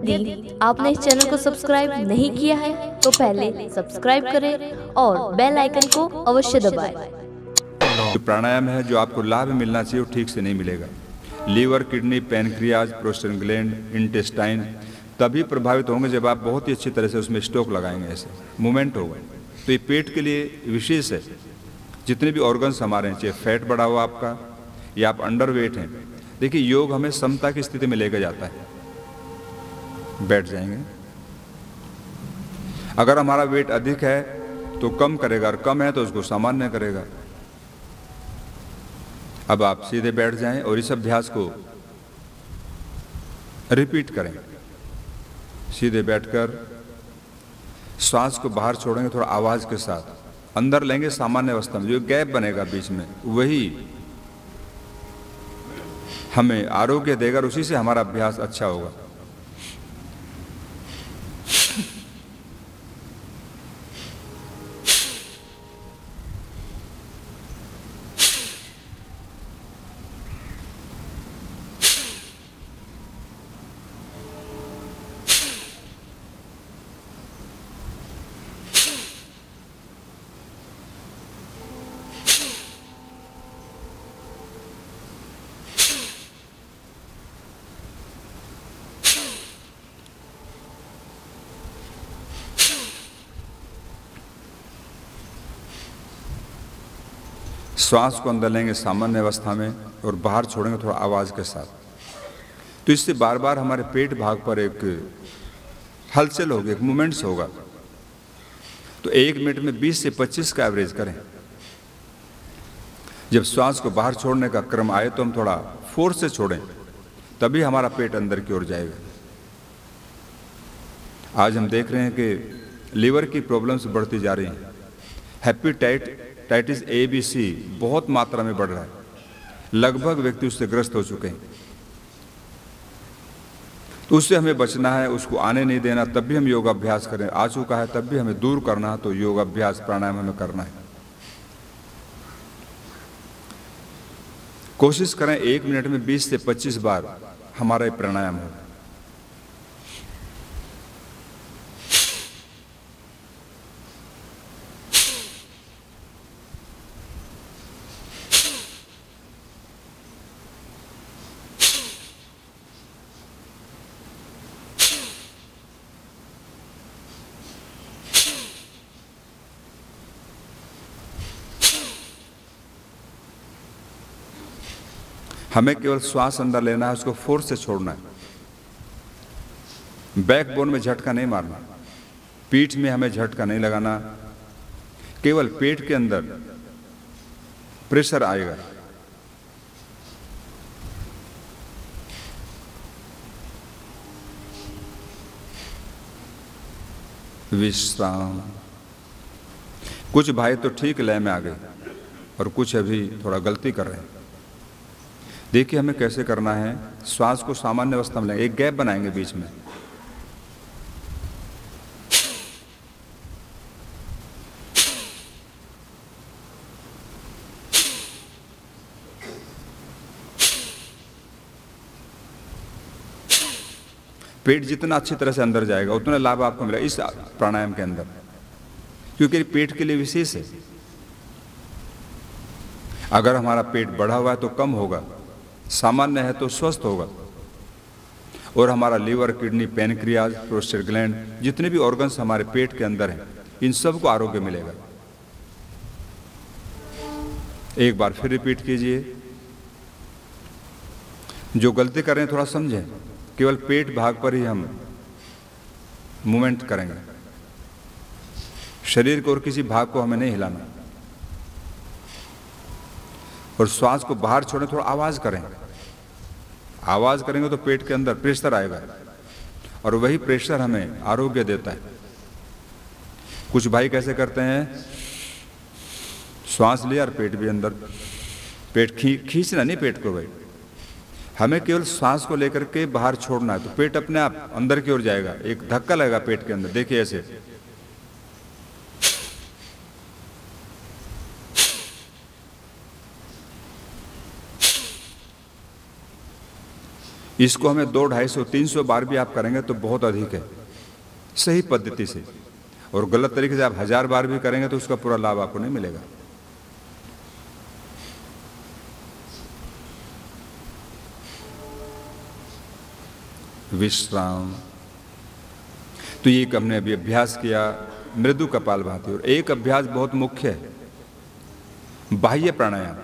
यदि आपने इस चैनल को सब्सक्राइब नहीं किया है तो पहले सब्सक्राइब करें और बेल आइकन को अवश्य दबाएं। जो प्राणायाम है, जो आपको लाभ मिलना चाहिए वो ठीक से नहीं मिलेगा। Liver, kidney, pancreas, prostate gland, intestine तभी प्रभावित होंगे जब आप बहुत ही अच्छी तरह से उसमें स्टोक लगाएंगे, ऐसे मूवमेंट होगा। तो ये पेट के लिए विशेष है। जितने भी ऑर्गन्स हमारे हैं, चाहे फैट बढ़ा हुआ आपका या आप अंडर वेट हैं, देखिए योग हमें समता की स्थिति में लेकर जाता है। बैठ जाएंगे। अगर हमारा वेट अधिक है तो कम करेगा और कम है तो उसको सामान्य करेगा। अब आप सीधे बैठ जाएं और इस अभ्यास को रिपीट करें। सीधे बैठकर श्वास को बाहर छोड़ेंगे थोड़ा आवाज के साथ, अंदर लेंगे सामान्य अवस्था में। जो गैप बनेगा बीच में वही हमें आरोग्य देगा और उसी से हमारा अभ्यास अच्छा होगा। श्वास को अंदर लेंगे सामान्य अवस्था में और बाहर छोड़ेंगे थोड़ा आवाज के साथ। तो इससे बार बार हमारे पेट भाग पर एक हलचल होगी, एक मूवमेंट्स होगा। तो 1 मिनट में 20 से 25 का एवरेज करें। जब श्वास को बाहर छोड़ने का क्रम आए तो हम थोड़ा फोर्स से छोड़ें, तभी हमारा पेट अंदर की ओर जाएगा। आज हम देख रहे हैं कि लीवर की प्रॉब्लम्स बढ़ती जा रही हैं। हेपेटाइटिस ए, बी, सी बहुत मात्रा में बढ़ रहा है। लगभग व्यक्ति उससे ग्रस्त हो चुके हैं। तो उससे हमें बचना है, उसको आने नहीं देना, तब भी हम योगा अभ्यास करें। आ चुका है तब भी हमें दूर करना है, तो योगा अभ्यास प्राणायाम हमें करना है। कोशिश करें 1 मिनट में 20 से 25 बार हमारा ये प्राणायाम हो। हमें केवल श्वास अंदर लेना है, उसको फोर्स से छोड़ना है। बैकबोन में झटका नहीं मारना, पीठ में हमें झटका नहीं लगाना। केवल पेट के अंदर प्रेशर आएगा। विश्राम। कुछ भाई तो ठीक लय में आ गए और कुछ अभी थोड़ा गलती कर रहे हैं। देखिए हमें कैसे करना है। श्वास को सामान्य अवस्था में लेंगे, एक गैप बनाएंगे बीच में। पेट जितना अच्छी तरह से अंदर जाएगा उतना लाभ आपको मिलेगा इस प्राणायाम के अंदर, क्योंकि पेट के लिए विशेष है। अगर हमारा पेट बढ़ा हुआ है तो कम होगा, सामान्य है तो स्वस्थ होगा। और हमारा liver, kidney, pancreas, prostate gland जितने भी ऑर्गन्स हमारे पेट के अंदर हैं, इन सब को आरोग्य मिलेगा। एक बार फिर रिपीट कीजिए। जो गलती कर रहे हैं थोड़ा समझें। केवल पेट भाग पर ही हम मूवमेंट करेंगे, शरीर को और किसी भाग को हमें नहीं हिलाना। और श्वास को बाहर छोड़े, थोड़ा आवाज करें। आवाज करेंगे तो पेट के अंदर प्रेशर आएगा और वही प्रेशर हमें आरोग्य देता है। कुछ भाई कैसे करते हैं, श्वास लिया और पेट भी अंदर, पेट खींचना नहीं पेट को। भाई हमें केवल श्वास को लेकर के बाहर छोड़ना है तो पेट अपने आप अंदर की ओर जाएगा। एक धक्का लगेगा पेट के अंदर, देखिए ऐसे। इसको हमें 200, 250, 300 बार भी आप करेंगे तो बहुत अधिक है, सही पद्धति से। और गलत तरीके से आप 1000 बार भी करेंगे तो उसका पूरा लाभ आपको नहीं मिलेगा। विश्राम। तो ये हमने अभी अभ्यास किया मृदु कपालभाति। और एक अभ्यास बहुत मुख्य है, बाह्य प्राणायाम,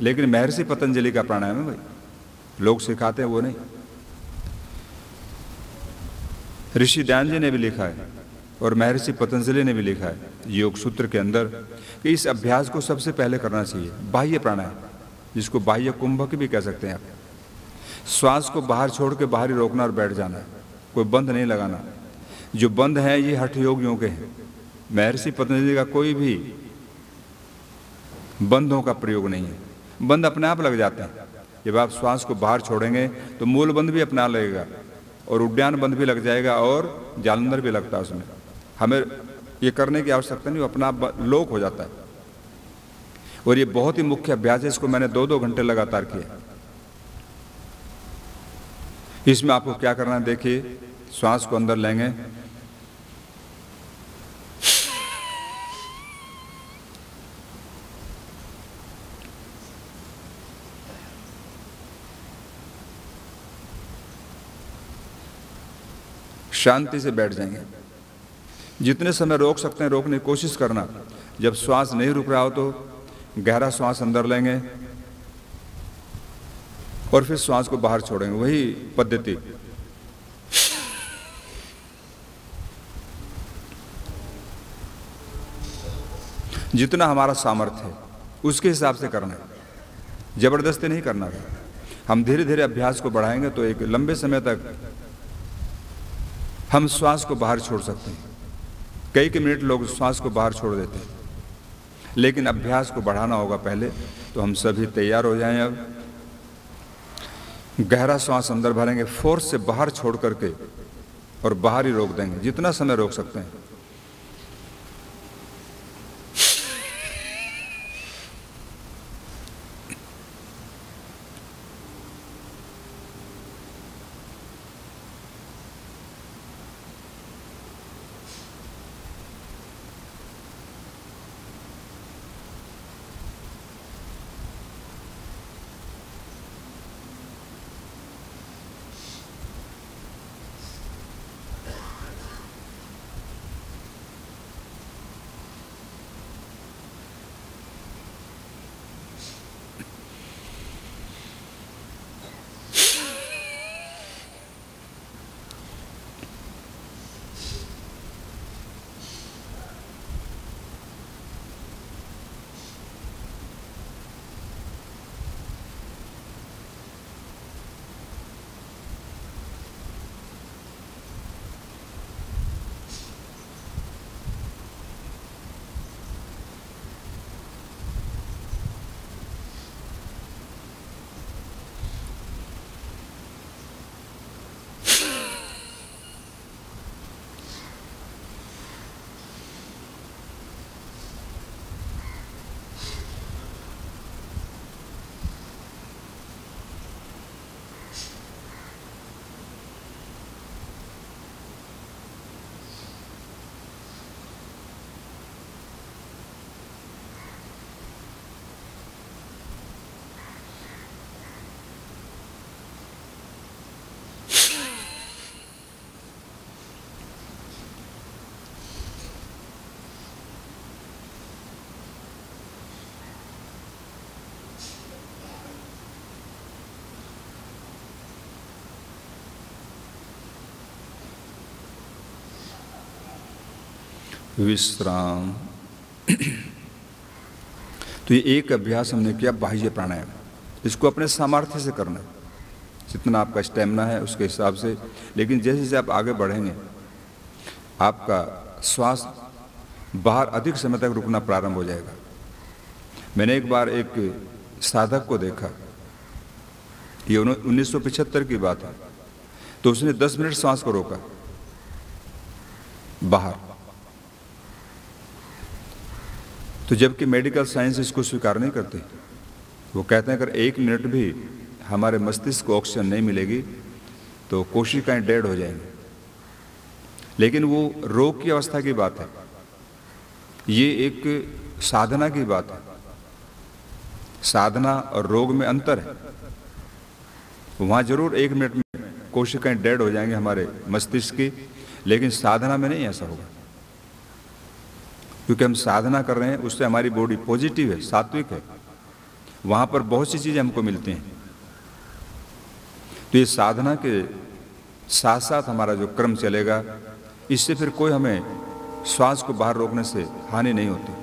लेकिन महर्षि पतंजलि का प्राणायाम है भाई, लोग सिखाते हैं वो नहीं। ऋषि ध्यान जी ने भी लिखा है और महर्षि पतंजलि ने भी लिखा है योग सूत्र के अंदर कि इस अभ्यास को सबसे पहले करना चाहिए, बाह्य प्राणायाम, जिसको बाह्य कुंभक भी कह सकते हैं आप। श्वास को बाहर छोड़ के बाहर ही रोकना और बैठ जाना, कोई बंद नहीं लगाना। जो बंद है ये हठ योगियों के हैं, महर्षि पतंजलि का कोई भी बंधों का प्रयोग नहीं है। बंद अपने आप लग जाते हैं। जब आप श्वास को बाहर छोड़ेंगे तो मूल बंद भी अपना लगेगा और उद्यान बंद भी लग जाएगा और जालंधर भी लगता है उसमें। हमें ये करने की आवश्यकता नहीं, अपना लोक हो जाता है। और ये बहुत ही मुख्य अभ्यास है, इसको मैंने 2-2 घंटे लगातार किया। इसमें आपको क्या करना है, देखिए, श्वास को अंदर लेंगे, शांति से बैठ जाएंगे। जितने समय रोक सकते हैं रोकने की कोशिश करना। जब श्वास नहीं रुक रहा हो तो गहरा श्वास अंदर लेंगे और फिर श्वास को बाहर छोड़ेंगे, वही पद्धति। जितना हमारा सामर्थ्य है उसके हिसाब से करना है, जबरदस्ती नहीं करना है। हम धीरे धीरे अभ्यास को बढ़ाएंगे तो एक लंबे समय तक हम श्वास को बाहर छोड़ सकते हैं। कई मिनट लोग श्वास को बाहर छोड़ देते हैं, लेकिन अभ्यास को बढ़ाना होगा पहले। तो हम सभी तैयार हो जाएं। अब गहरा श्वास अंदर भरेंगे, फोर्स से बाहर छोड़ करके, और बाहर ही रोक देंगे जितना समय रोक सकते हैं। विश्राम। तो ये एक अभ्यास हमने किया, बाह्य प्राणायाम। इसको अपने सामर्थ्य से करना है, जितना आपका स्टेमिना है उसके हिसाब से। लेकिन जैसे जैसे आप आगे बढ़ेंगे आपका श्वास बाहर अधिक समय तक रुकना प्रारंभ हो जाएगा। मैंने एक बार एक साधक को देखा, ये 1975 की बात है, तो उसने 10 मिनट श्वास को रोका बाहर। तो जबकि मेडिकल साइंस इसको स्वीकार नहीं करते, वो कहते हैं अगर 1 मिनट भी हमारे मस्तिष्क को ऑक्सीजन नहीं मिलेगी तो कोशिकाएं डेड हो जाएंगी। लेकिन वो रोग की अवस्था की बात है, ये एक साधना की बात है। साधना और रोग में अंतर है। वहाँ जरूर 1 मिनट में कोशिकाएं डेड हो जाएंगे हमारे मस्तिष्क की, लेकिन साधना में नहीं ऐसा होगा, क्योंकि हम साधना कर रहे हैं, उससे हमारी बॉडी पॉजिटिव है, सात्विक है। वहाँ पर बहुत सी चीज़ें हमको मिलती हैं। तो ये साधना के साथ साथ हमारा जो क्रम चलेगा, इससे फिर कोई हमें श्वास को बाहर रोकने से हानि नहीं होती।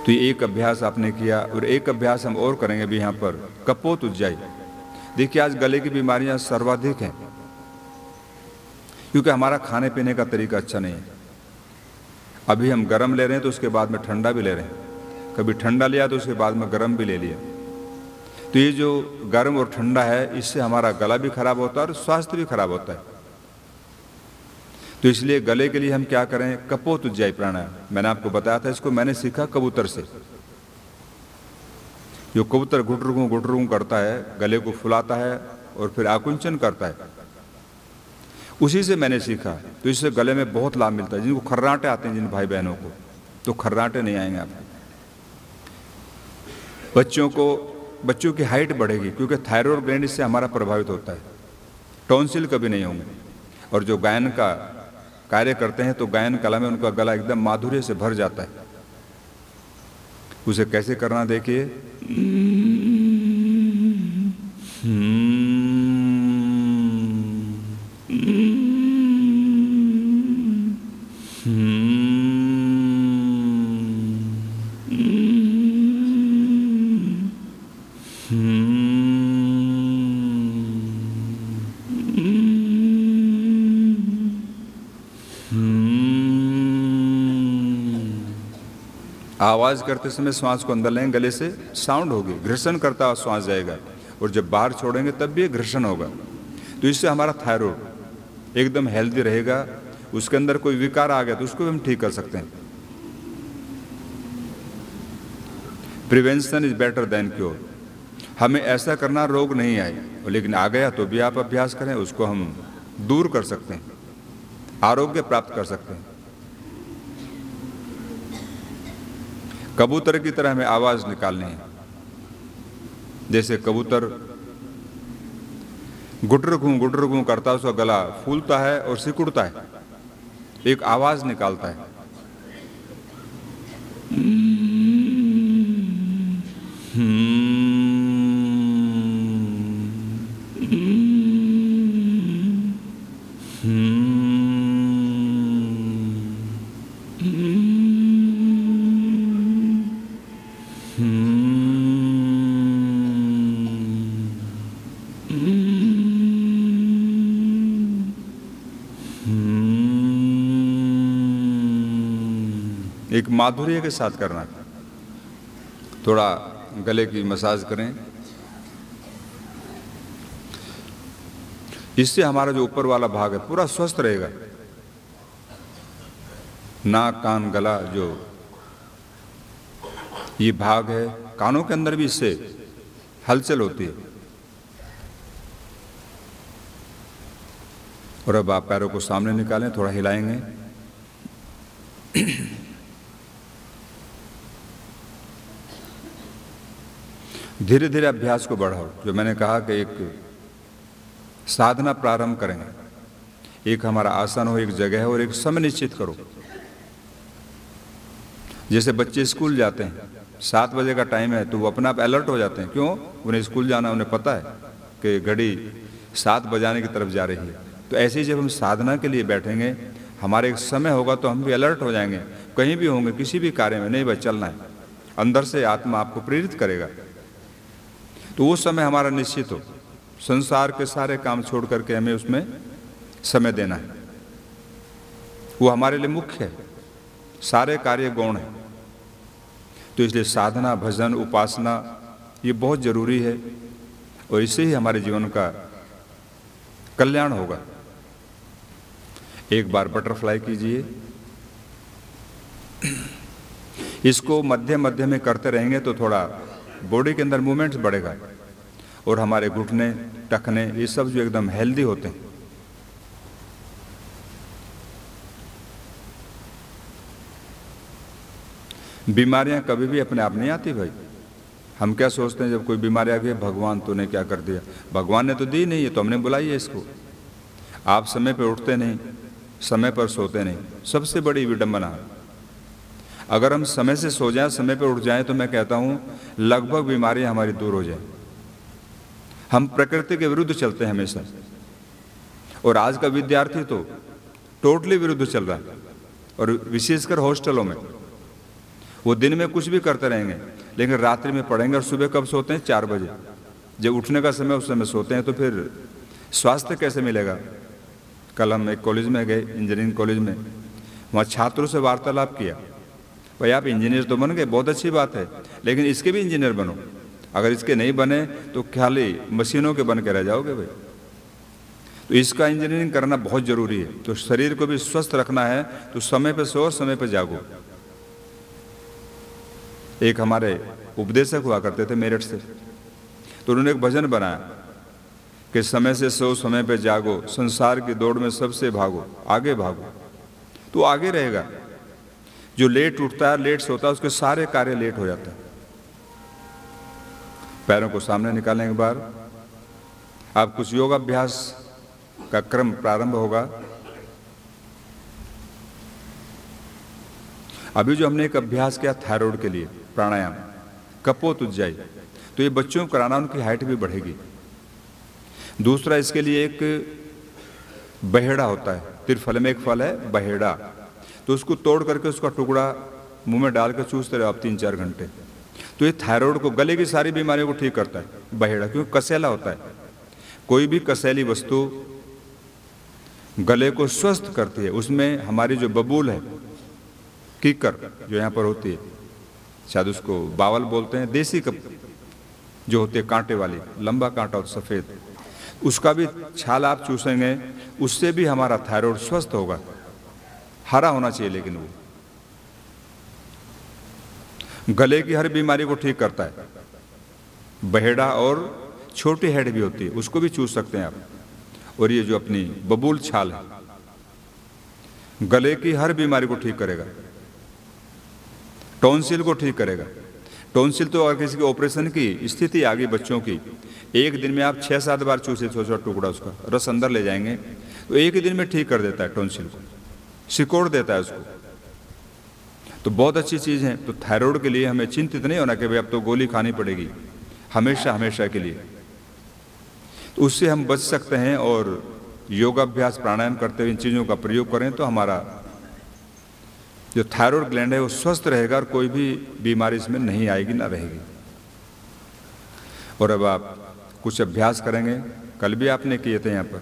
तो ये एक अभ्यास आपने किया, और एक अभ्यास हम और करेंगे भी यहाँ पर, कपोत उज्जाई। देखिए आज गले की बीमारियां सर्वाधिक हैं, क्योंकि हमारा खाने पीने का तरीका अच्छा नहीं है। अभी हम गर्म ले रहे हैं तो उसके बाद में ठंडा भी ले रहे हैं, कभी ठंडा लिया तो उसके बाद में गर्म भी ले लिया। तो ये जो गर्म और ठंडा है, इससे हमारा गला भी खराब होता है और स्वास्थ्य भी खराब होता है। तो इसलिए गले के लिए हम क्या करें, कपोत उज्जाई प्राणायाम। मैंने आपको बताया था, इसको मैंने सीखा कबूतर से। जो कबूतर घुटरू करता है, गले को फुलाता है और फिर आकुंचन करता है, उसी से मैंने सीखा। तो इससे गले में बहुत लाभ मिलता है। जिनको खर्राटे आते हैं, जिन भाई बहनों को, तो खर्राटे नहीं आएंगे आपको। बच्चों की हाइट बढ़ेगी, क्योंकि थायराइड ग्लैंड इससे हमारा प्रभावित होता है। टॉन्सिल कभी नहीं होंगे। और जो गायन का कार्य करते हैं, तो गायन कला में उनका गला एकदम माधुर्य से भर जाता है। उसे कैसे करना देखिए। आवाज करते समय श्वास को अंदर लेंगे, गले से साउंड होगी, घर्षण करता हुआ श्वास जाएगा, और जब बाहर छोड़ेंगे तब भी घर्षण होगा। तो इससे हमारा थायराइड एकदम हेल्दी रहेगा। उसके अंदर कोई विकार आ गया तो उसको भी हम ठीक कर सकते हैं। Prevention is better than cure. हमें ऐसा करना रोग नहीं आए, लेकिन आ गया तो भी आप अभ्यास करें, उसको हम दूर कर सकते हैं, आरोग्य प्राप्त कर सकते हैं। कबूतर की तरह हमें आवाज निकालनी है। जैसे कबूतर गुटर घूं करता है, उसका गला फूलता है और सिकुड़ता है, एक आवाज निकालता है। एक माधुर्य के साथ करना। थोड़ा गले की मसाज करें, इससे हमारा जो ऊपर वाला भाग है पूरा स्वस्थ रहेगा। नाक, कान, गला, जो ये भाग है, कानों के अंदर भी इससे हलचल होती है। और अब आप पैरों को सामने निकालें, थोड़ा हिलाएंगे। धीरे धीरे अभ्यास को बढ़ाओ। जो मैंने कहा कि एक साधना प्रारंभ करेंगे, एक हमारा आसन हो, एक जगह हो, और एक समय निश्चित करो। जैसे बच्चे स्कूल जाते हैं, 7 बजे का टाइम है, तो वो अपना आप अलर्ट हो जाते हैं। क्यों? उन्हें स्कूल जाना, उन्हें पता है कि घड़ी 7 बजाने की तरफ जा रही है। तो ऐसे ही जब हम साधना के लिए बैठेंगे, हमारे एक समय होगा तो हम भी अलर्ट हो जाएंगे। कहीं भी होंगे, किसी भी कार्य में, नहीं बस चलना है। अंदर से आत्मा आपको प्रेरित करेगा। तो वो समय हमारा निश्चित हो। संसार के सारे काम छोड़ करके हमें उसमें समय देना है, वो हमारे लिए मुख्य है। सारे कार्य गौण है। तो इसलिए साधना, भजन, उपासना ये बहुत जरूरी है, और इससे ही हमारे जीवन का कल्याण होगा। एक बार बटरफ्लाई कीजिए। इसको मध्य मध्य में करते रहेंगे तो थोड़ा बॉडी के अंदर मूवमेंट्स बढ़ेगा। और हमारे घुटने, टखने, ये सब जो एकदम हेल्दी होते हैं। बीमारियां कभी भी अपने आप नहीं आती भाई। हम क्या सोचते हैं जब कोई बीमारी आ गई, भगवान तूने क्या कर दिया? भगवान ने तो दी नहीं है, तो हमने बुलाई है इसको। आप समय पर उठते नहीं, समय पर सोते नहीं, सबसे बड़ी विडंबना है। अगर हम समय से सो जाएं, समय पर उठ जाएं, तो मैं कहता हूं लगभग बीमारियां हमारी दूर हो जाएं। हम प्रकृति के विरुद्ध चलते हैं हमेशा, और आज का विद्यार्थी तो टोटली विरुद्ध चल रहा है। और विशेषकर हॉस्टलों में वो दिन में कुछ भी करते रहेंगे, लेकिन रात्रि में पढ़ेंगे। और सुबह कब सोते हैं? 4 बजे। जब उठने का समय उस समय सोते हैं, तो फिर स्वास्थ्य कैसे मिलेगा? कल हम एक कॉलेज में गए, इंजीनियरिंग कॉलेज में, वहाँ छात्रों से वार्तालाप किया। भाई आप इंजीनियर तो बन गए, बहुत अच्छी बात है, लेकिन इसके भी इंजीनियर बनो। अगर इसके नहीं बने तो खाली मशीनों के बन के रह जाओगे भाई। तो इसका इंजीनियरिंग करना बहुत जरूरी है। तो शरीर को भी स्वस्थ रखना है तो समय पे सो, समय पे जागो। एक हमारे उपदेशक हुआ करते थे मेरठ से, तो उन्होंने एक भजन बनाया कि समय से सो, समय पे जागो, संसार की दौड़ में सबसे भागो, आगे भागो। तो आगे रहेगा। जो लेट उठता है, लेट सोता है, उसके सारे कार्य लेट हो जाते हैं। पैरों को सामने निकालें एक बार। आप कुछ योगाभ्यास का क्रम प्रारंभ होगा। अभी जो हमने एक अभ्यास किया थायराइड के लिए, प्राणायाम, कपोत उज्जाई, तो ये बच्चों को कराना, उनकी हाइट भी बढ़ेगी। दूसरा, इसके लिए एक बहेड़ा होता है, त्रिफल में एक फल है बहेड़ा, तो उसको तोड़ करके उसका टुकड़ा मुंह में डाल कर चूसते रहो आप 3-4 घंटे। तो ये थायराइड को, गले की सारी बीमारियों को ठीक करता है बहेड़ा, क्योंकि कसैला होता है। कोई भी कसैली वस्तु गले को स्वस्थ करती है। उसमें हमारी जो बबूल है, कीकर जो यहाँ पर होती है, शायद उसको बावल बोलते हैं, देसी कप जो होती है कांटे वाली, लंबा कांटा और सफ़ेद, उसका भी छाल आप चूसेंगे, उससे भी हमारा थायराइड स्वस्थ होगा। हरा होना चाहिए, लेकिन वो गले की हर बीमारी को ठीक करता है। बहेड़ा और छोटी हेड भी होती है, उसको भी चूस सकते हैं आप। और ये जो अपनी बबूल छाल है, गले की हर बीमारी को ठीक करेगा। टॉन्सिल को ठीक करेगा। टॉन्सिल तो अगर किसी के ऑपरेशन की स्थिति आ गई बच्चों की, एक दिन में आप 6-7 बार चूसे, छोटा टुकड़ा उसका रस अंदर ले जाएंगे, तो एक ही दिन में ठीक कर देता है टॉन्सिल को, सिकोड़ देता है उसको। तो बहुत अच्छी चीज़ है। तो थायराइड के लिए हमें चिंतित नहीं होना कि भाई अब तो गोली खानी पड़ेगी हमेशा हमेशा के लिए। तो उससे हम बच सकते हैं। और योगाभ्यास, प्राणायाम करते हुए इन चीज़ों का प्रयोग करें तो हमारा जो थायराइड ग्लैंड है वो स्वस्थ रहेगा, और कोई भी बीमारी इसमें नहीं आएगी, ना रहेगी। और अब आप कुछ अभ्यास करेंगे, कल भी आपने किए थे यहाँ पर।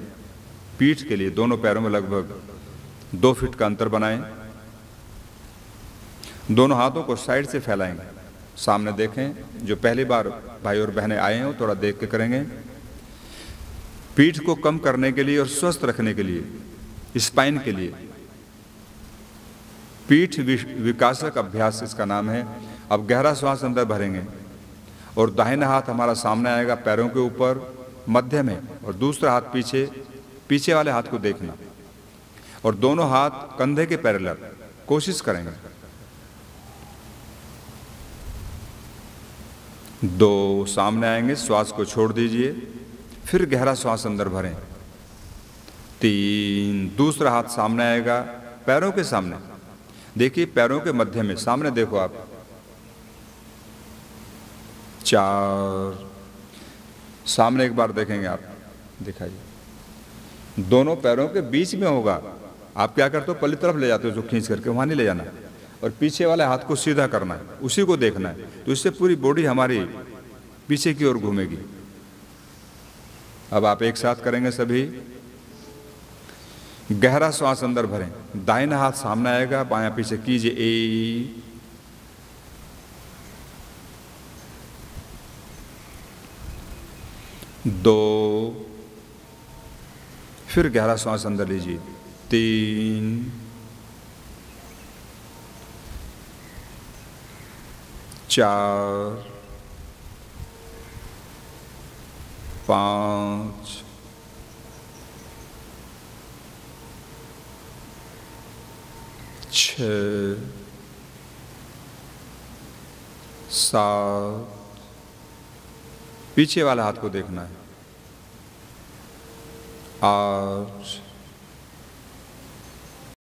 पीठ के लिए दोनों पैरों में लगभग 2 फीट का अंतर बनाएं। दोनों हाथों को साइड से फैलाएंगे, सामने देखें। जो पहली बार भाई और बहनें आए हैं थोड़ा देख के करेंगे। पीठ को कम करने के लिए और स्वस्थ रखने के लिए, स्पाइन के लिए, पीठ विकासक अभ्यास इसका नाम है। अब गहरा श्वास अंदर भरेंगे और दाहिना हाथ हमारा सामने आएगा पैरों के ऊपर, मध्य में, और दूसरा हाथ पीछे, पीछे वाले हाथ को देखना, और दोनों हाथ कंधे के पैरेलल कोशिश करेंगे। 2 सामने आएंगे, श्वास को छोड़ दीजिए, फिर गहरा श्वास अंदर भरें। 3 दूसरा हाथ सामने आएगा पैरों के सामने, देखिए पैरों के मध्य में, सामने देखो आप। 4 सामने एक बार देखेंगे आप, दिखाइए। दोनों पैरों के बीच में होगा। आप क्या करते हो, पल्ली तरफ ले जाते हो, जो खींच करके, वहां नहीं ले जाना, और पीछे वाले हाथ को सीधा करना है, उसी को देखना है। तो इससे पूरी बॉडी हमारी पीछे की ओर घूमेगी। अब आप एक साथ करेंगे सभी। गहरा श्वास अंदर भरें, दाहिना हाथ सामने आएगा, बायां पीछे कीजिए। 1 2 फिर गहरा श्वास अंदर लीजिए। 3 4 5 6 7 पीछे वाला हाथ को देखना है 8